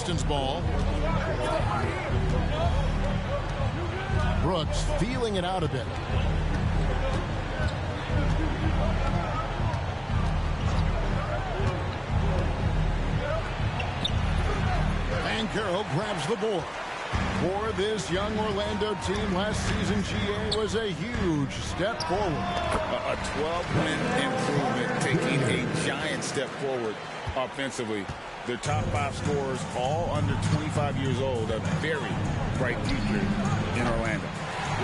Pistons ball. Brooks feeling it out a bit. Banchero grabs the board. For this young Orlando team, last season GA was a huge step forward. A 12-win improvement, taking a giant step forward offensively. Their top 5 scorers, all under 25 years old, a very bright future in Orlando.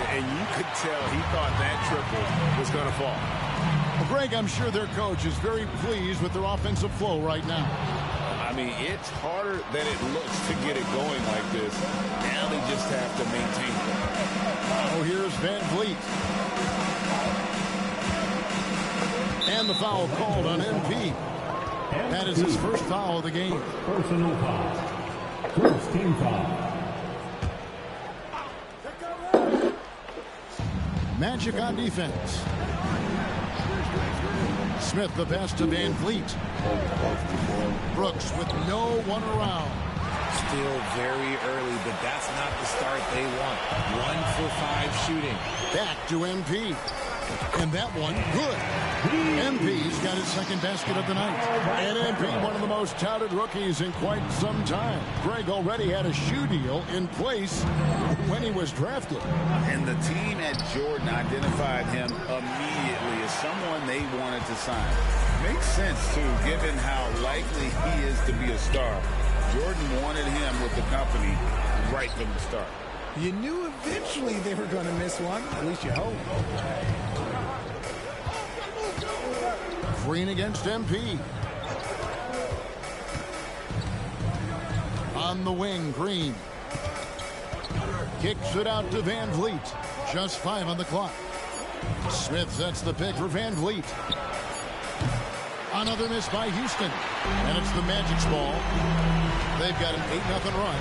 And you could tell he thought that triple was going to fall. Well, Greg, I'm sure their coach is very pleased with their offensive flow right now. I mean, it's harder than it looks to get it going like this. Now they just have to maintain it. Oh, here's Van Vliet. And the foul called on MP. That is his first foul of the game. Personal foul. First team foul. Magic on defense. Smith the pass to Van Vliet. Brooks with no one around. Still very early, but that's not the start they want. 1 for 5 shooting. Back to MP. And that one, good. MP's got his second basket of the night. And MP, one of the most touted rookies in quite some time. Greg already had a shoe deal in place when he was drafted. And the team at Jordan identified him immediately as someone they wanted to sign. Makes sense, too, given how likely he is to be a star. Jordan wanted him with the company right from the start. You knew eventually they were going to miss one. At least you hope. Green against MP. On the wing, Green. Kicks it out to Van Vliet. Just 5 on the clock. Smith sets the pick for Van Vliet. Another miss by Houston. And it's the Magic's ball. They've got an 8-0 run.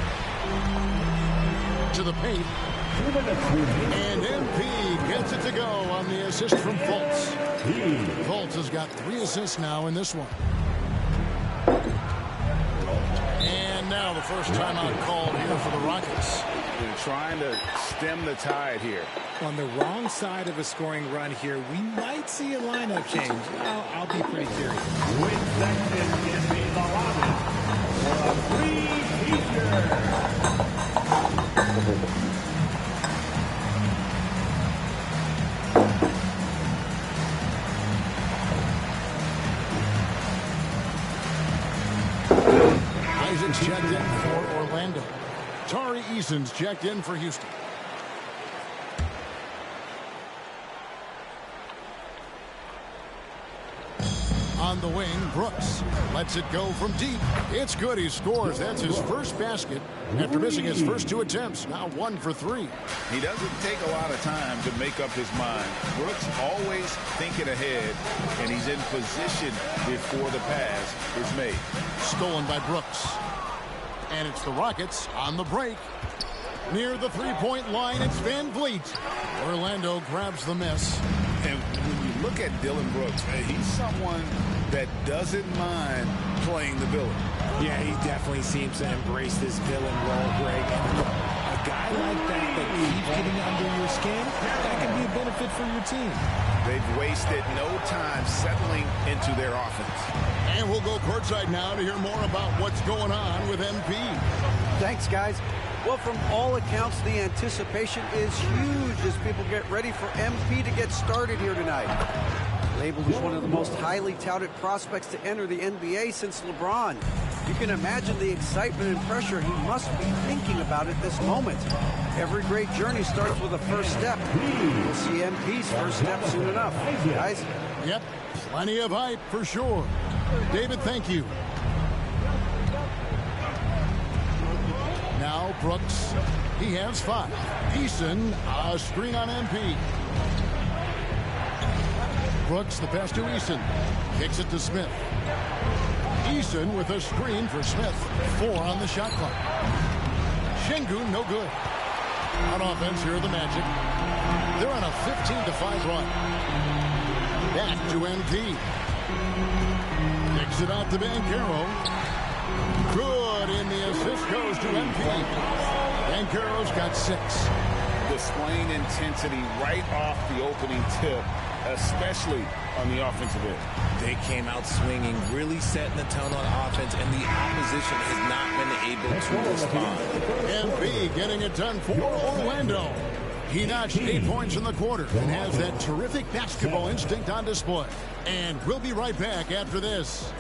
To the paint. And MP gets it to go on the assist from Fultz. Fultz has got 3 assists now in this one. And now the first timeout called here for the Rockets. They're trying to stem the tide here. On the wrong side of a scoring run here, we might see a lineup change. I'll be pretty curious. With Sexton in the lobby for a three-peater. Isaac's checked in for Orlando. Tari Eason's checked in for Houston. On the wing, Brooks lets it go from deep. It's good. He scores. That's his first basket after missing his first 2 attempts. Now 1 for 3. He doesn't take a lot of time to make up his mind. Brooks always thinking ahead, and he's in position before the pass is made. Stolen by Brooks. And it's the Rockets on the break. Near the 3-point line, it's Van Vliet. Orlando grabs the miss. And when you look at Dylan Brooks, he's someone that doesn't mind playing the villain. Yeah, he definitely seems to embrace this villain role, Greg. And a guy like that keeps getting under your skin, that can be a benefit for your team. They've wasted no time settling into their offense. And we'll go courtside now to hear more about what's going on with MP. Thanks, guys. Well, from all accounts, the anticipation is huge as people get ready for MP to get started here tonight. Labeled as one of the most highly touted prospects to enter the NBA since LeBron. You can imagine the excitement and pressure he must be thinking about at this moment. Every great journey starts with a first step. We'll see MP's first step soon enough. Guys? Yep, plenty of hype for sure. David, thank you. Now Brooks, he has 5. Eason, a screen on MP. Brooks, the pass to Eason. Kicks it to Smith. Eason with a screen for Smith. 4 on the shot clock. Şengün, no good. On offense, here are the Magic. They're on a 15-5 run. Back to MP. Kicks it out to Banchero. Good in the assist to MP. Banchero's got 6. Displaying intensity right off the opening tip, especially on the offensive end. They came out swinging, really setting the tone on offense, and the opposition has not been able to respond. MP getting it done for Orlando. He notched 8 points in the quarter and has that terrific basketball instinct on display. And we'll be right back after this.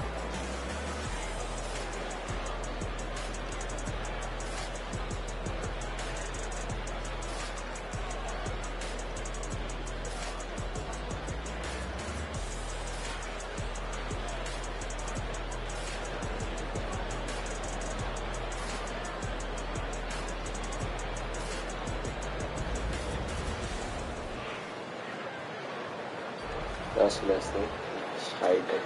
Das lässt nicht scheiden.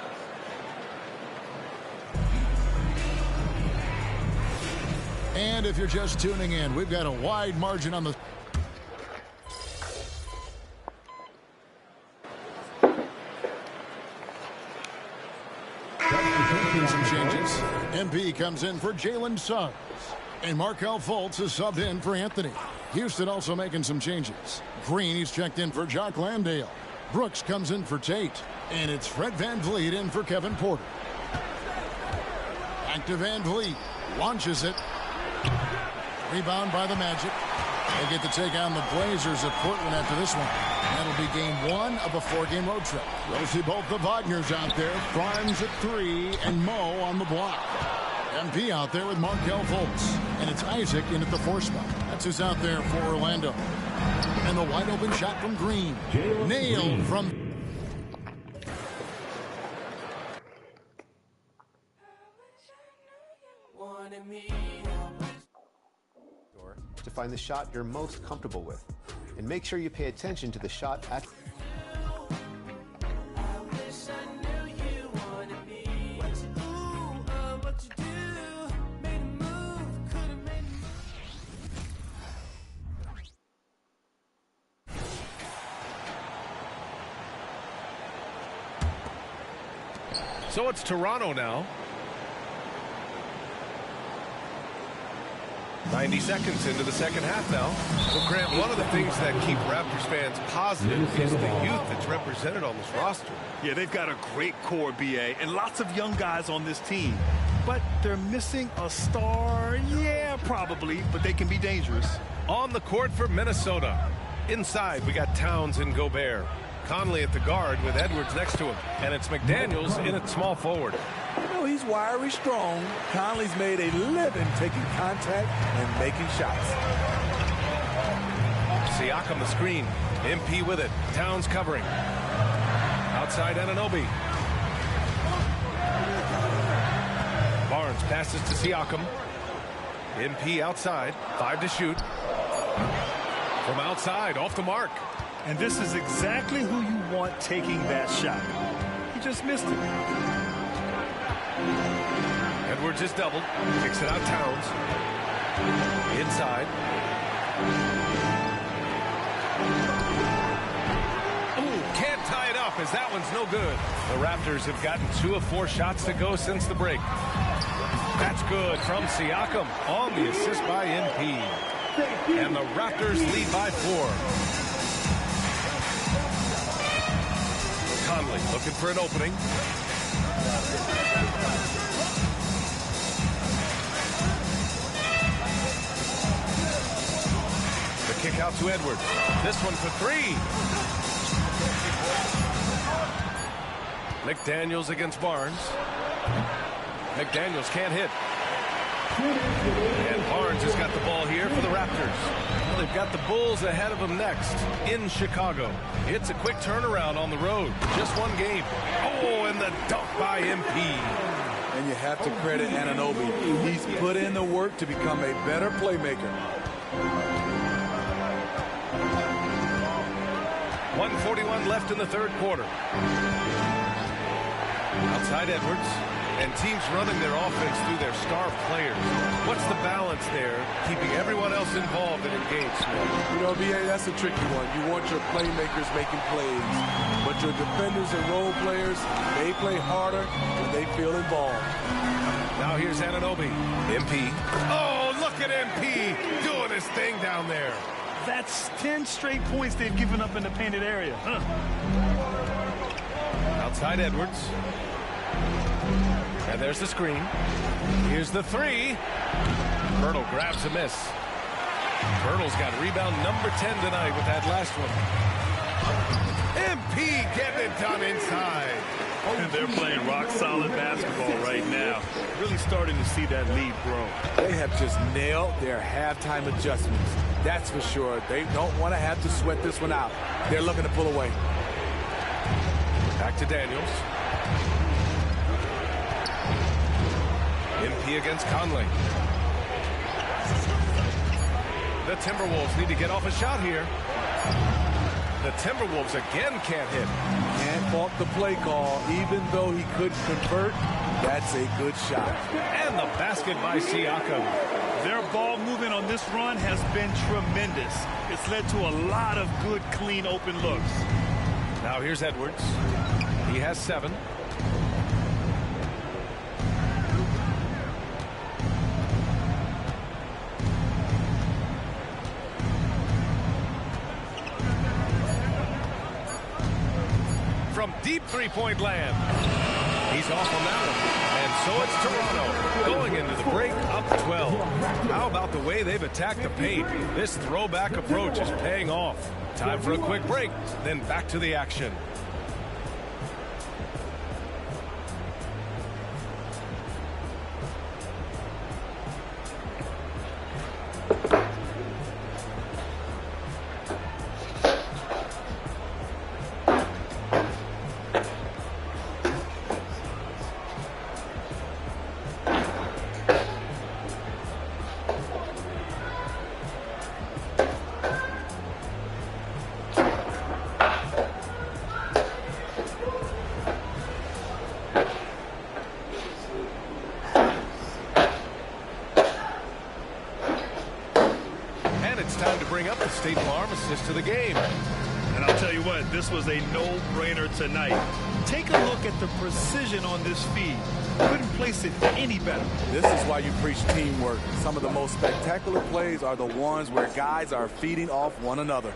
And if you're just tuning in, we've got a wide margin on the... Some changes. MP comes in for Jalen Suggs. And Markelle Fultz is subbed in for Anthony. Houston also making some changes. Green, he's checked in for Jock Landale. Brooks comes in for Tate. And it's Fred VanVleet in for Kevin Porter. Back to VanVleet. Launches it. Rebound by the Magic. They get to take on the Blazers of Portland after this one. That'll be game 1 of a 4-game road trip. We'll see both the Wagners out there. Grimes at 3 and Mo on the block. MP out there with Markelle Fultz. And it's Isaac in at the 4 spot. That's who's out there for Orlando. And the wide open shot from Green. Nailed from... To find the shot you're most comfortable with. And make sure you pay attention to the shot at... So it's Toronto now. 90 seconds into the second half now. Well, Grant, one of the things that keep Raptors fans positive is the youth that's represented on this roster. Yeah, they've got a great core, BA, and lots of young guys on this team. But they're missing a star. Yeah, probably, but they can be dangerous. On the court for Minnesota. Inside, we got Towns and Gobert. Conley at the guard with Edwards next to him. And it's McDaniels in at small forward. You know, he's wiry strong. Conley's made a living taking contact and making shots. Siakam the screen. MP with it. Towns covering. Outside Anunoby. Barnes passes to Siakam. MP outside. 5 to shoot. From outside, off the mark. And this is exactly who you want taking that shot. He just missed it. Edwards is doubled. Kicks it out Towns. Inside. Ooh, can't tie it up as that one's no good. The Raptors have gotten 2 of 4 shots to go since the break. That's good from Siakam on the assist by MP. And the Raptors lead by 4. Conley looking for an opening. The kick out to Edwards. This one for 3. McDaniels against Barnes. McDaniels can't hit. And Barnes has got the ball here for the Raptors. Well, they've got the Bulls ahead of them next in Chicago. It's a quick turnaround on the road. Just 1 game. Oh, and the dunk by MP. And you have to credit Anunoby. He's put in the work to become a better playmaker. 1:41 left in the 3rd quarter. Outside Edwards. And teams running their offense through their star players. What's the balance there, keeping everyone else involved and engaged? You know, BA, that's a tricky one. You want your playmakers making plays, but your defenders and role players, they play harder when they feel involved. Now here's Anunoby. MP. Oh, look his thing down there. That's 10 straight points they've given up in the painted area. Outside Edwards. And there's the screen. Here's the three. Pirtle grabs a miss. Pirtle's got rebound number 10 tonight with that last one. MP getting it done inside. And they're playing rock-solid basketball right now. Really starting to see that lead grow. They have just nailed their halftime adjustments. That's for sure. They don't want to have to sweat this one out. They're looking to pull away. Back to Daniels. MP against Conley. The Timberwolves need to get off a shot here. The Timberwolves again can't hit. Can't fault the play call. Even though he couldn't convert, that's a good shot. And the basket by Siakam. Their ball movement on this run has been tremendous. It's led to a lot of good, clean, open looks. Now here's Edwards. He has 7. From deep three-point land. He's off on that one. And so it's Toronto going into the break up 12. How about the way they've attacked the paint? This throwback approach is paying off. Time for a quick break, then back to the action. Bring up the State Farm assist to the game. And I'll tell you what, this was a no-brainer tonight. Take a look at the precision on this feed. Couldn't place it any better. This is why you preach teamwork. Some of the most spectacular plays are the ones where guys are feeding off one another.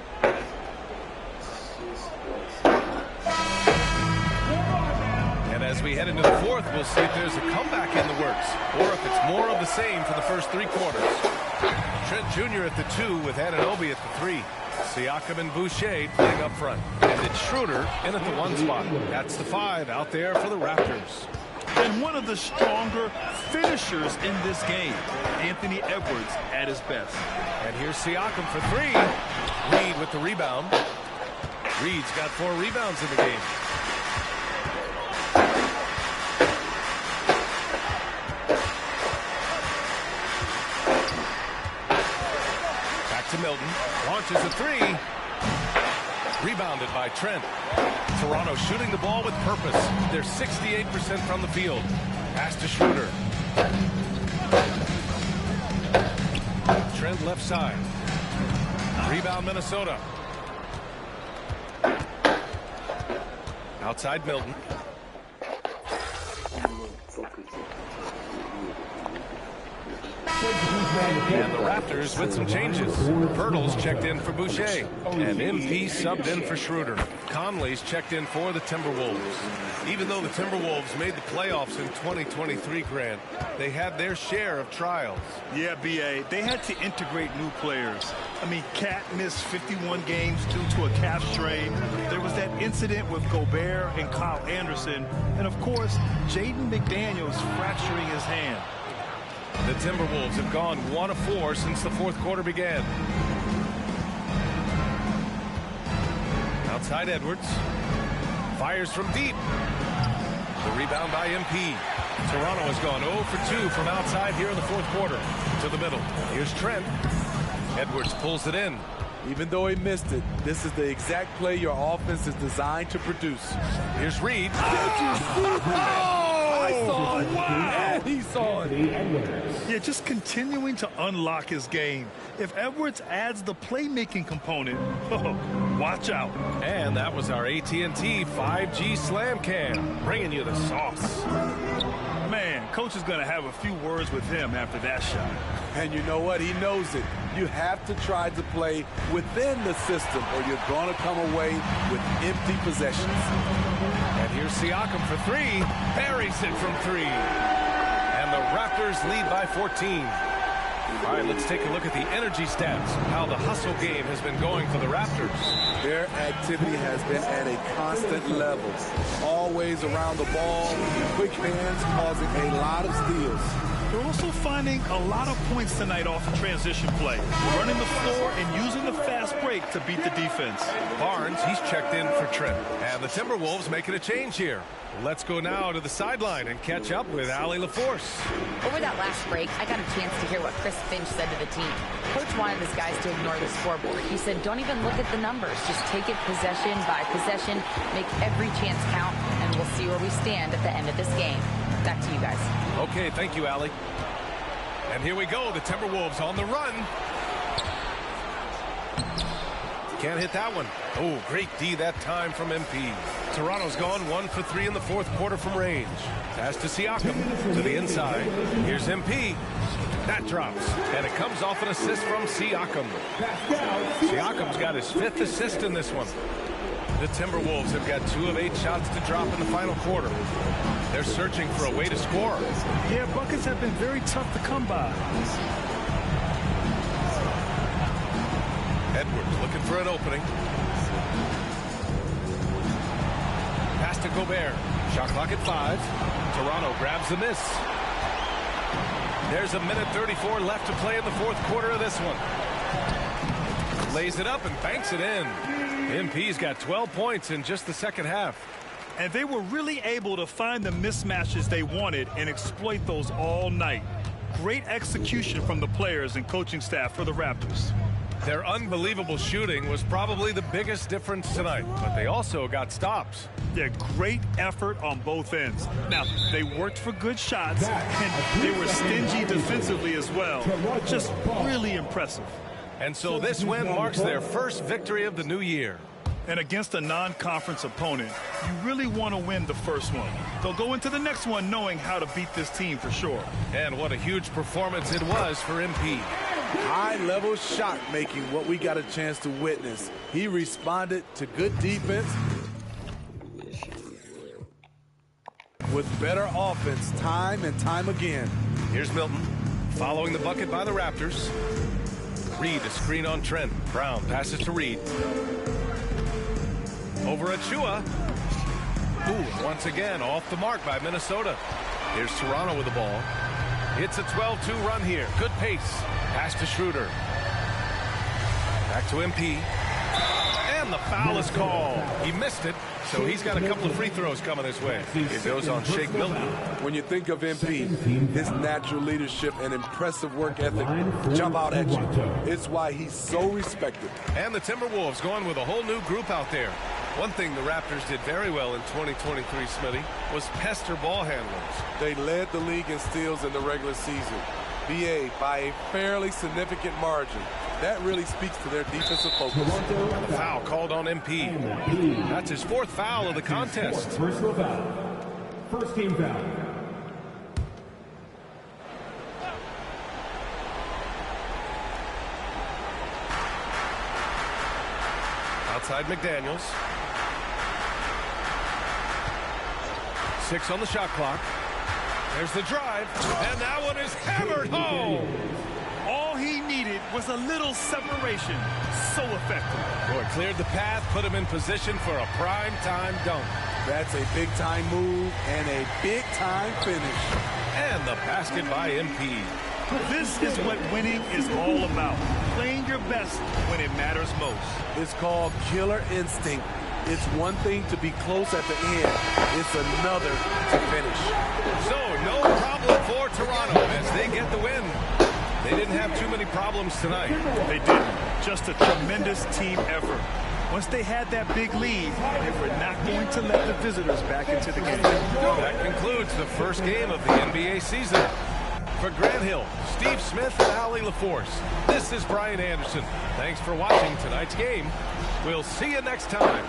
And as we head into the fourth, we'll see if there's a comeback in the works, or if it's more of the same for the first 3 quarters. Trent Jr. at the 2 with Anunoby at the 3. Siakam and Boucher playing up front. And it's Schroeder in at the 1 spot. That's the 5 out there for the Raptors. And one of the stronger finishers in this game, Anthony Edwards at his best. And here's Siakam for 3. Reed with the rebound. Reed's got 4 rebounds in the game. To Milton, launches a 3. Rebounded by Trent. Toronto shooting the ball with purpose. They're 68% from the field. Pass to Schroeder. Trent left side. Rebound Minnesota. Outside Milton. And the Raptors with some changes. Pirtle's checked in for Boucher. And MP subbed in for Schroeder. Conley's checked in for the Timberwolves. Even though the Timberwolves made the playoffs in 2023, Grant, they had their share of trials. Yeah, B.A., they had to integrate new players. I mean, Cat missed 51 games due to a calf strain. There was that incident with Gobert and Kyle Anderson. And, of course, Jaden McDaniels fracturing his hand. The Timberwolves have gone 1 of 4 since the 4th quarter began. Outside Edwards. Fires from deep. The rebound by MP. Toronto has gone 0 for 2 from outside here in the 4th quarter. To the middle. Here's Trent. Edwards pulls it in. Even though he missed it, this is the exact play your offense is designed to produce. Here's Reed. I saw it. Wow. He saw it. Yeah, just continuing to unlock his game. If Edwards adds the playmaking component, watch out. And that was our AT&T 5G Slam Cam, bringing you the sauce. Man, coach is going to have a few words with him after that shot. And you know what? He knows it. You have to try to play within the system or you're going to come away with empty possessions. And here's Siakam for three. Buries it from three. And the Raptors lead by 14. All right, let's take a look at the energy stats, how the hustle game has been going for the Raptors. Their activity has been at a constant level. Always around the ball, quick hands causing a lot of steals. They're also finding a lot of points tonight off of transition play, running the floor and using the fast break to beat the defense. Barnes, he's checked in for Trent. And the Timberwolves making a change here. Let's go now to the sideline and catch up with Allie LaForce. Over that last break, I got a chance to hear what Chris Finch said to the team. Coach wanted his guys to ignore the scoreboard. He said, don't even look at the numbers. Just take it possession by possession, make every chance count, and we'll see where we stand at the end of this game. Back to you guys. Okay, thank you, Allie. And here we go, the Timberwolves on the run. Can't hit that one. Oh, great D that time from MP. Toronto's gone 1 for 3 in the fourth quarter from range. Pass to Siakam to the inside. Here's MP. That drops, and it comes off an assist from Siakam. Siakam's got his 5th assist in this one. The Timberwolves have got 2 of 8 shots to drop in the final quarter. They're searching for a way to score. Yeah, buckets have been very tough to come by. Edwards looking for an opening. Pass to Gobert. Shot clock at 5. Toronto grabs the miss. There's a minute 34 left to play in the fourth quarter of this one. Lays it up and banks it in. MP's got 12 points in just the second half. And they were really able to find the mismatches they wanted and exploit those all night. Great execution from the players and coaching staff for the Raptors. Their unbelievable shooting was probably the biggest difference tonight, but they also got stops. Yeah, great effort on both ends. Now, they worked for good shots, and they were stingy defensively as well. Just really impressive. And so this win marks their first victory of the new year. And against a non-conference opponent, you really want to win the first one. They'll go into the next one knowing how to beat this team for sure. And what a huge performance it was for MP. High-level shot making, what we got a chance to witness. He responded to good defense with better offense time and time again. Here's Milton following the bucket by the Raptors. Reed, a screen on Trent. Brown passes to Reed. Over Achua. Ooh, once again off the mark by Minnesota. Here's Toronto with the ball. It's a 12-2 run here. Good pace. Pass to Schroeder. Back to MP. And the foul is called. He missed it, so he's got a couple of free throws coming his way. It goes on Shake Milton. When you think of MP, his natural leadership and impressive work ethic jump out at you. It's why he's so respected. And the Timberwolves going with a whole new group out there. One thing the Raptors did very well in 2023, Smitty, was pester ball handlers. They led the league in steals in the regular season. BA by a fairly significant margin. That really speaks to their defensive focus. The foul called on MP. That's his 4th foul of the contest. Personal foul. First team foul. Outside McDaniels. 6 on the shot clock. There's the drive, and that one is hammered home. All he needed was a little separation. So effective. Boy, cleared the path, put him in position for a prime-time dunk. That's a big-time move and a big-time finish. And the basket by MP. This is what winning is all about. Playing your best when it matters most. It's called killer instinct. It's one thing to be close at the end. It's another to finish. So, no problem for Toronto as they get the win. They didn't have too many problems tonight. They didn't. Just a tremendous team effort. Once they had that big lead, they were not going to let the visitors back into the game. That concludes the first game of the NBA season. For Grant Hill, Steve Smith, and Allie LaForce, this is Brian Anderson. Thanks for watching tonight's game. We'll see you next time.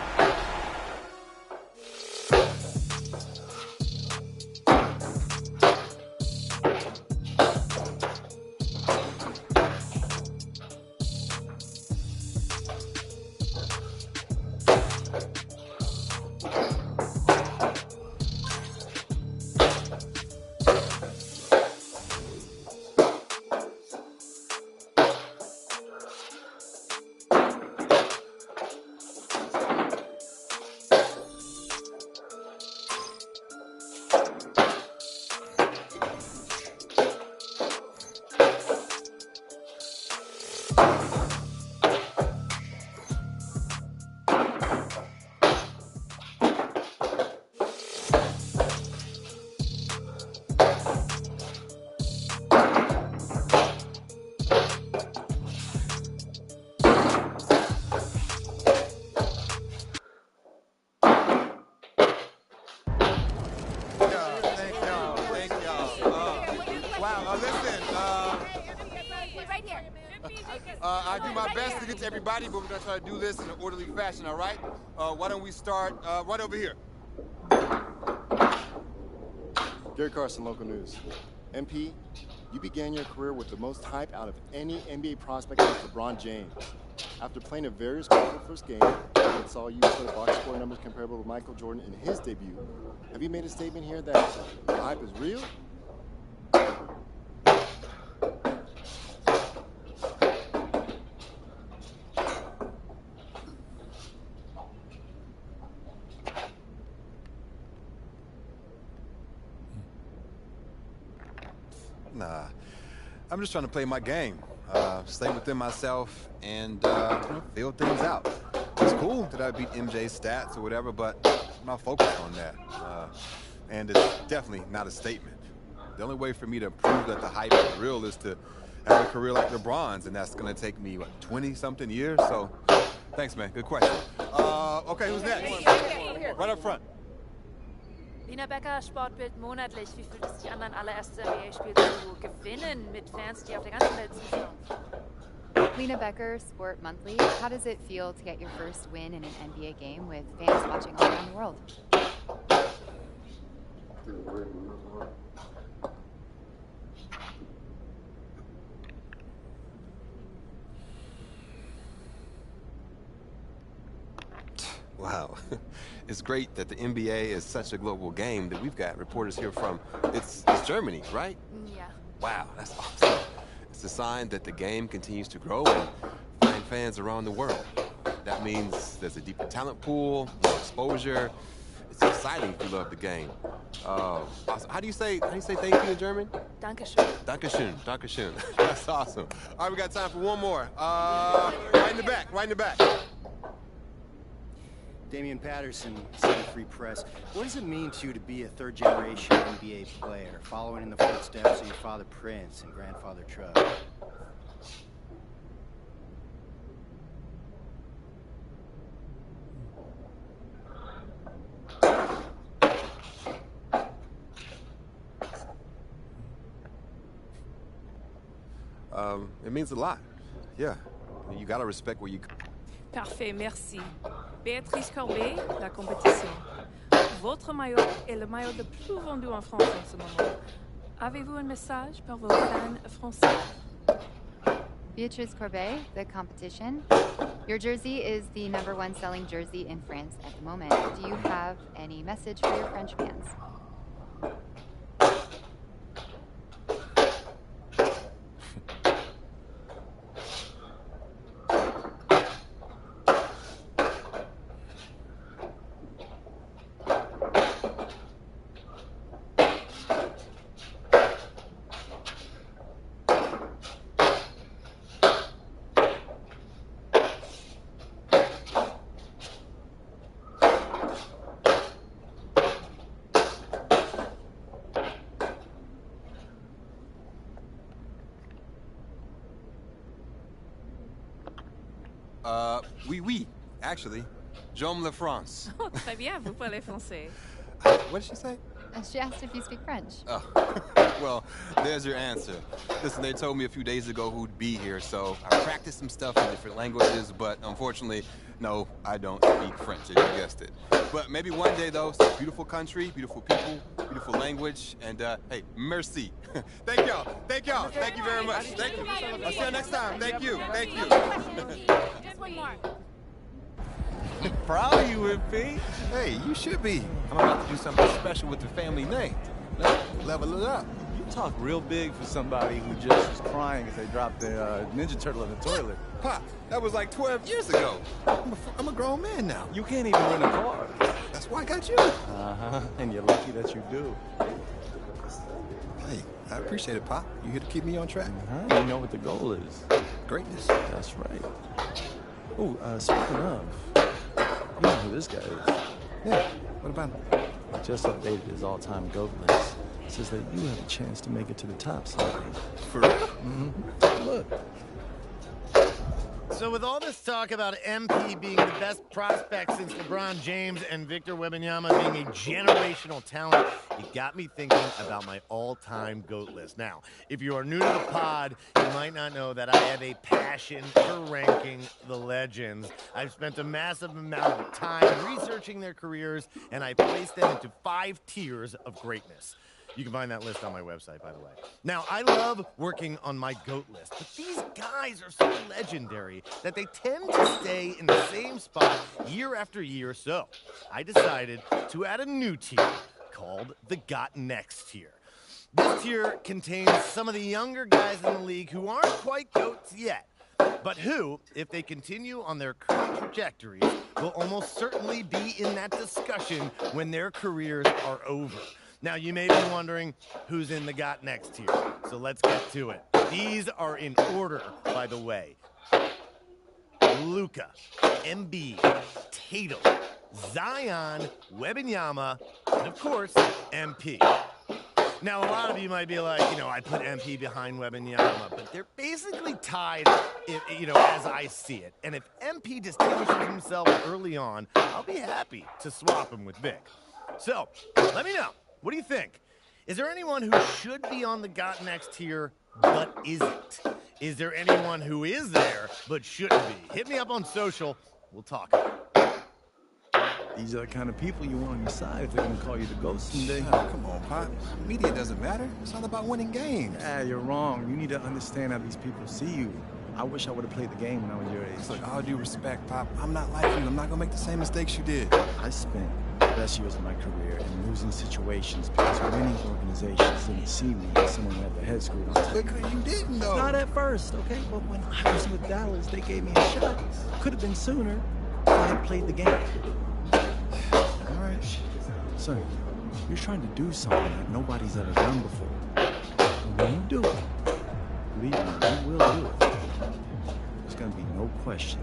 I do my best to get to everybody, but we're going to try to do this in an orderly fashion, all right? Why don't we start right over here? Gary Carson, Local News. MP, you began your career with the most hype out of any NBA prospect since LeBron James. After playing a very special first game that saw you put box score numbers comparable with Michael Jordan in his debut, have you made a statement here that the hype is real? Nah, I'm just trying to play my game, stay within myself, and feel things out. It's cool that I beat MJ's stats or whatever, but I'm not focused on that. And it's definitely not a statement. The only way for me to prove that the hype is real is to have a career like LeBron's, and that's going to take me, what, 20-something years? So, thanks, man. Good question. Okay, who's next? Right up front. Lina Becker, Sportbild monatlich. Wie fühlt es sich an, ein allererstes NBA-Spiel zu gewinnen mit Fans, die auf der ganzen Welt zuschauen? Lina Becker, Sport Monthly. How does it feel to get your first win in an NBA game with fans watching all around the world? Wow. It's great that the NBA is such a global game that we've got reporters here from, it's Germany, right? Yeah. Wow, that's awesome. It's a sign that the game continues to grow and find fans around the world. That means there's a deeper talent pool, more exposure. It's exciting if you love the game. Awesome. How do you say thank you in German? Dankeschön. Dankeschön. Dankeschön. That's awesome. All right, we got time for one more. Right in the back, right in the back. Damian Patterson, City Free Press. What does it mean to you to be a third-generation NBA player, following in the footsteps of your father Prince and grandfather Truck? It means a lot. Yeah. You gotta respect where you... Parfait, merci. Béatrice Corbet, la compétition. Votre maillot est le maillot le plus vendu en France en ce moment. Avez-vous un message pour vos fans français? Beatrice Corbet, the competition. Your jersey is the #1 selling jersey in France at the moment. Do you have any message for your French fans? Oui, actually. J'aime la France. Oh, très bien, vous parlez français. What did she say? She asked if you speak French. Oh, well, there's your answer. Listen, they told me a few days ago who'd be here, so I practiced some stuff in different languages, but unfortunately, no, I don't speak French, as you guessed it. But maybe one day, though, it's a beautiful country, beautiful people, beautiful language, and, hey, merci. Thank y'all. Thank y'all. Thank you very much. Thank you. I'll see you next time. Thank you. Thank you. Just one more. Proud of you, MP. Hey, you should be. I'm about to do something special with the family name. Level it up. You talk real big for somebody who just was crying as they dropped their Ninja Turtle in the toilet. Pop, that was like 12 years ago. I'm a grown man now. You can't even rent a car. That's why I got you. Uh-huh, and you're lucky that you do. Hey, I appreciate it, Pop. You here to keep me on track. You know what the goal is. Greatness. That's right. Oh, speaking of, you know who this guy is. Yeah, what about him? I just updated his all-time GOAT list. It says that you have a chance to make it to the top side. For real? Mm-hmm. Look. So with all this talk about MP being the best prospect since LeBron James and Victor Wembanyama being a generational talent, it got me thinking about my all-time GOAT list. Now, if you are new to the pod, you might not know that I have a passion for ranking the legends. I've spent a massive amount of time researching their careers, and I placed them into 5 tiers of greatness. You can find that list on my website, by the way. Now, I love working on my GOAT list, but these guys are so legendary that they tend to stay in the same spot year after year, so I decided to add a new tier called the Got Next tier. This tier contains some of the younger guys in the league who aren't quite GOATs yet, but who, if they continue on their current trajectories, will almost certainly be in that discussion when their careers are over. Now, you may be wondering who's in the Got Next tier, so let's get to it. These are in order, by the way. Luka, Embiid, Tatum, Zion, Wembanyama, and of course, MP. Now, a lot of you might be like, I put MP behind Wembanyama, but they're basically tied, as I see it. And if MP distinguishes himself early on, I'll be happy to swap him with Vic. So, let me know. What do you think? Is there anyone who should be on the Got Next tier but isn't? Is there anyone who is there but shouldn't be? Hit me up on social. We'll talk about it. These are the kind of people you want on your side if they're going to call you the GOAT someday. Come on, Pop. Media doesn't matter. It's all about winning games. You're wrong. You need to understand how these people see you. I wish I would have played the game when I was your age. Look, all due respect, Pop, I'm not like you. I'm not going to make the same mistakes you did. I spent the best years of my career in losing situations because winning organizations didn't see me as someone who had their head screwed on tight. Because you didn't, though. Not at first, okay? But when I was with Dallas, they gave me a shot. Could have been sooner if I had played the game. All right. Son, you're trying to do something that nobody's ever done before. And when you do it, believe me, you will do it. There's going to be no question.